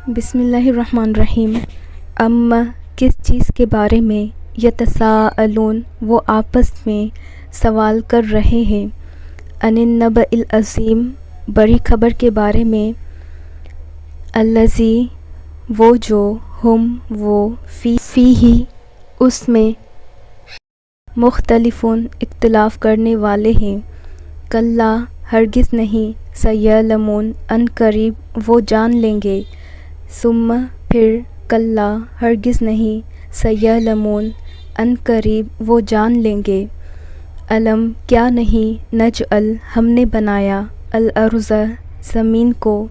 بسم اللہ الرحمن الرحیم۔ اما کس چیز کے بارے میں یتساءلون وہ آپس میں سوال کر رہے ہیں، عن النبأ العظیم بڑی خبر کے بارے میں، الذی وہ جو ہم وہ فیہ اس میں مختلفون اختلاف کرنے والے ہیں، کلا ہرگز نہیں، سیعلمون ان قریب وہ جان لیں گے، ثم پھر کلا ہرگز نہیں، سیعلمون ان قریب وہ جان لیں گے، علم کیا نہیں، نجعل ہم نے بنایا، الارض زمین کو،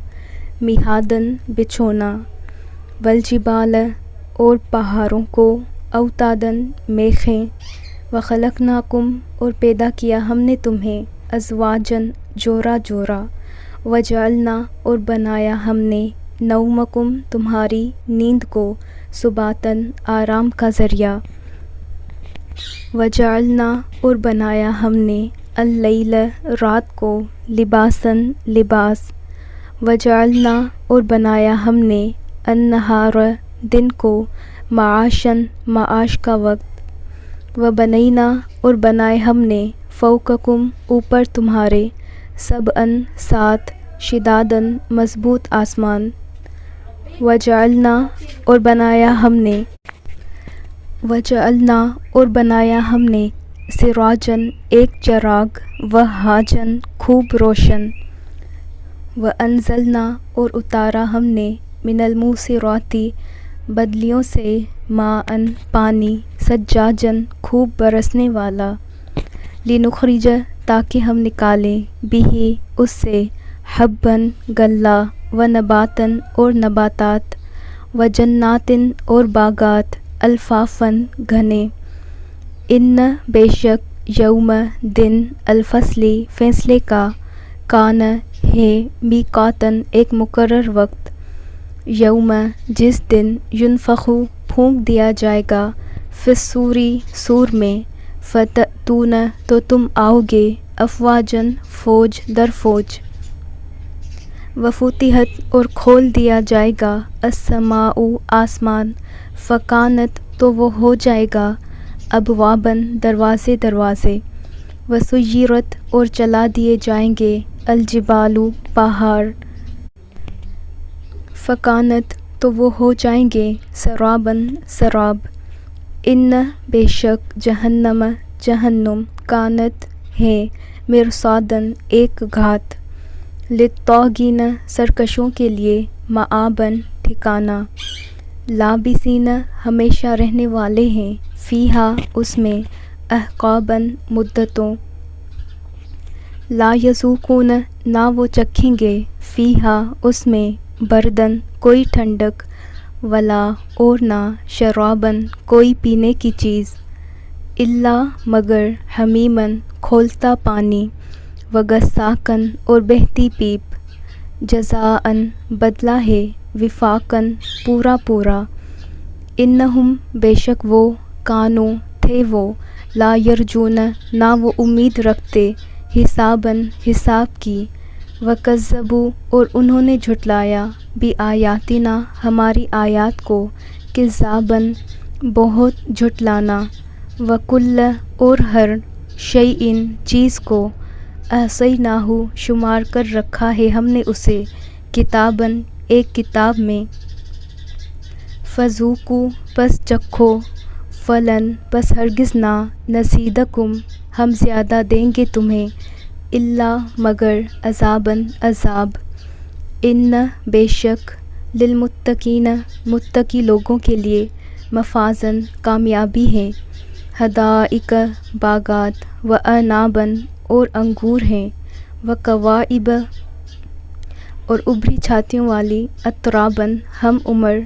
مہادن بچھونا، والجبال اور پہاڑوں کو، اوتادن میخیں، وخلقناکم اور پیدا کیا ہم نے تمہیں، ازواجن جوڑا جوڑا، وجعلنا اور بنایا ہم نے، نومکم تمہاری نیند کو، سباتن آرام کا ذریعہ، وجعلنا اور بنایا ہم نے، اللیل رات کو، لباسن لباس، وجعلنا اور بنایا ہم نے، النہار دن کو، معاشن معاش کا وقت، وبنینا اور بنائے ہم نے، فوقکم اوپر تمہارے، سبعن سات، شدادن مضبوط آسمان، وجعلنا اور بنایا ہم نے، سراجن ایک چراغ، وہاجن خوب روشن، وانزلنا اور اتارا ہم نے، من الموسراتی بدلیوں سے، ماءً پانی، سجاجن خوب برسنے والا، لنخرج تاکہ ہم نکالیں، بہ اس سے، حبًا غلہ، ونباتً اور نباتات، وجناتٍ اور باغات، الفافاً گھنے، ان بے شک، یوم دن، الفصل فیصلے کا، کان ہے، میقاتاً ایک مقرر وقت، یوم جس دن، ینفخ پھونک دیا جائے گا، فی الصور صور میں، فتأتون تو تم آؤ گے، افواجاً فوج در فوج، وفتحت اور کھول دیا جائے گا، السماء آسمان، فکانت تو وہ ہو جائے گا، ابواباً دروازے دروازے، وسیرت اور چلا دیے جائیں گے، الجبال پہاڑ، فکانت تو وہ ہو جائیں گے، سراباً سراب، ان بے شک، جہنم جہنم، کانت ہے، مرصاداً ایک گھات، للطاغین سرکشوں کے لیے، مآباً ٹھکانہ، لابثین ہمیشہ رہنے والے ہیں، فیہا اس میں، احقاباً مدتوں، لا یذوقون نہ وہ چکھیں گے، فیہا اس میں، بردن کوئی ٹھنڈک، ولا اور نہ، شراباً کوئی پینے کی چیز، الا مگر، حمیماً کھولتا پانی، وغساقاً اور بہتی پیپ، جزاءً بدلہ ہے، وفاقاً پورا پورا، انہم بے شک وہ، کانوا تھے وہ، لا یرجون نہ وہ امید رکھتے، حساباً حساب کی، وکذبوا اور انہوں نے جھٹلایا، بآیاتنا ہماری آیات کو، کذاباً بہت جھٹلانا، وکل اور ہر شیء چیز کو، احصیناہ شمار کر رکھا ہے ہم نے اسے، کتاباً ایک کتاب میں، فذوقوا پس چکھو، فلن پس ہرگز نہ، نزیدکم ہم زیادہ دیں گے تمہیں، الا مگر، عذاباً عذاب، ان بے شک، للمتقین متقی لوگوں کے لیے، مفازاً کامیابی ہے، حدائق باغات، وعناباً اور انگور ہیں، وکواعب اور ابری چھاتیوں والی، اتراباً ہم عمر،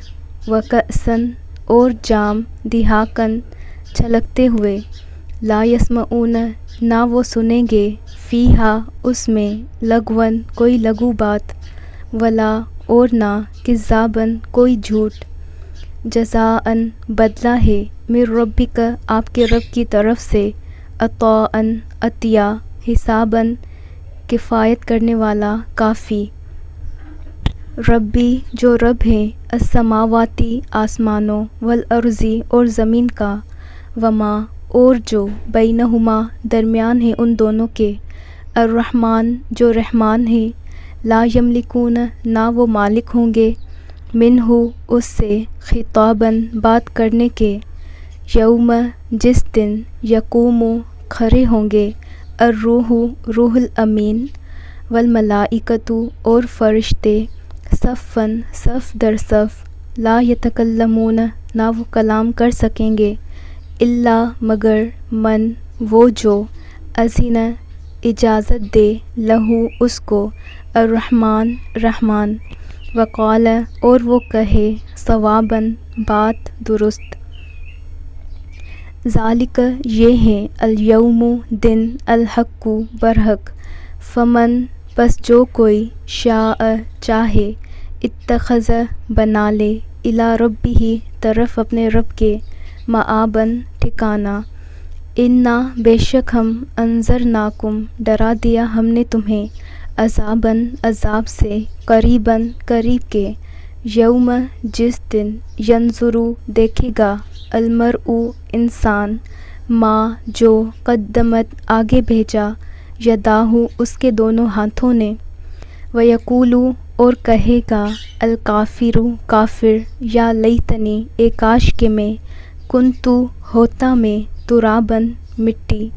وکأساً اور جام، دہاقاً چھلکتے ہوئے، لا یسمعون نہ وہ سنیں گے، فیہا اس میں، لغواً کوئی لغو بات، ولا اور نہ، کذاباً کوئی جھوٹ، جزاءً بدلہ ہے، من ربک آپ کے رب کی طرف سے، عطاءً عطیہ، حساباً کفایت کرنے والا، کافی، ربی جو رب ہے، السماواتی آسمانوں، والارضی اور زمین کا، وما اور جو بینہما درمیان ہے ان دونوں کے، الرحمن جو رحمان ہے، لا یملکون نہ وہ مالک ہوں گے، منہ اس سے، خطاباً بات کرنے کے، یوم جس دن، یقوم کھڑے ہوں گے، الروح روح الامین، والملائکۃ اور فرشتے، صفاً صف در صف، لا یتکلمون نہ وہ کلام کر سکیں گے، الا مگر من وہ جو، اذن اجازت دے، لہو اس کو، الرحمن رحمان، وقال اور وہ کہے، صواباً بات درست، ذالک یہ ہے، الیوم دن، الحق برحق، فمن پس جو کوئی، شاء چاہے، اتخذ بنا لے، الی ربہ طرف اپنے رب کے، مآباً ٹھکانہ، انا بے شک ہم، انذرناکم ڈرا دیا ہم نے تمہیں، عذاباً عذاب سے، قریباً قریب کے، یوم جس دن، ینظرو دیکھے گا، المرء انسان، ما جو قدمت آگے بھیجا، یداہ اس کے دونوں ہاتھوں نے، ویقول اور کہے گا، الکافر کافر، یا لیتنی اے کاش کہ میں، کنتو ہوتا میں، تراباً مٹی،